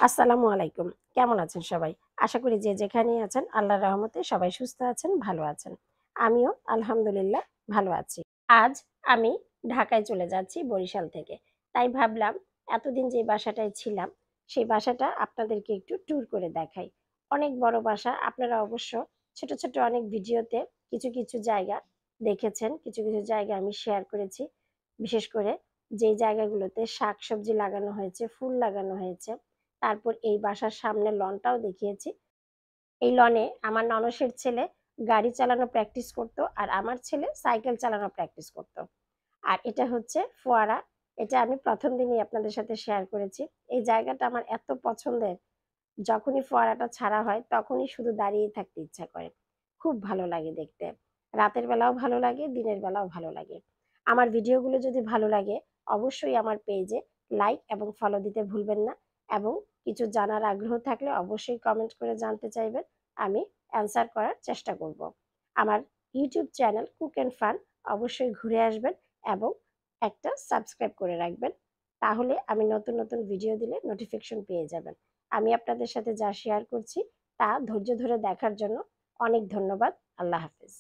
আসসালামু আলাইকুম। কেমন আছেন সবাই? আশা করি যে যেখানেই আছেন আল্লাহর রহমতে সবাই সুস্থ আছেন, ভালো আছেন। আমিও আলহামদুলিল্লাহ ভালো আছি। আজ আমি ঢাকায় চলে যাচ্ছি বরিশাল থেকে। তাই ভাবলাম এতদিন যে বাসাটায় ছিলাম, সেই বাসাটা আপনাদেরকে একটু ট্যুর করে দেখাই। অনেক বড় বাসা। আপনারা অবশ্য ছোট, ছোট অনেক ভিডিওতে কিছু, কিছু জায়গা দেখেছেন। কিছু, কিছু জায়গা আমি শেয়ার করেছি। বিশেষ করে যেই জায়গাগুলোতে শাকসবজি লাগানো হয়েছে, ফুল লাগানো হয়েছে। তারপর এই বাসার সামনে লনটাও দেখিয়েছি। এই লনে আমার ননসের ছেলে গাড়ি চালানো প্র্যাকটিস করতো আর আমার ছেলে সাইকেল চালানো প্র্যাকটিস করতো। আর এটা হচ্ছে ফোয়ারা। এটা আমি প্রথম দিনই আপনাদের সাথে শেয়ার করেছি। এই জায়গাটা আমার এত পছন্দের, যখনই ফোয়ারাটা ছাড়া হয় তখনই শুধু দাঁড়িয়ে থাকতে ইচ্ছা করে। খুব ভালো লাগে দেখতে। রাতের বেলাও ভালো লাগে, দিনের বেলাও ভালো লাগে। আমার ভিডিওগুলো যদি ভালো লাগে অবশ্যই আমার পেজে লাইক এবং ফলো দিতে ভুলবেন না, এবং কিছু জানার আগ্রহ থাকলে অবশ্যই কমেন্ট করে জানতে চাইবেন। আমি অ্যান্সার করার চেষ্টা করব। আমার YouTube channel cook and fun অবশ্যই ঘুরে আসবেন এবং একটা সাবস্ক্রাইব করে রাখবেন। তাহলে আমি নতুন, নতুন ভিডিও দিলে নোটিফিকেশন পেয়ে যাবেন। আমি আপনাদের সাথে যা শেয়ার করছি তা ধৈর্য ধরে দেখার জন্য অনেক ধন্যবাদ। আল্লাহ হাফেজ।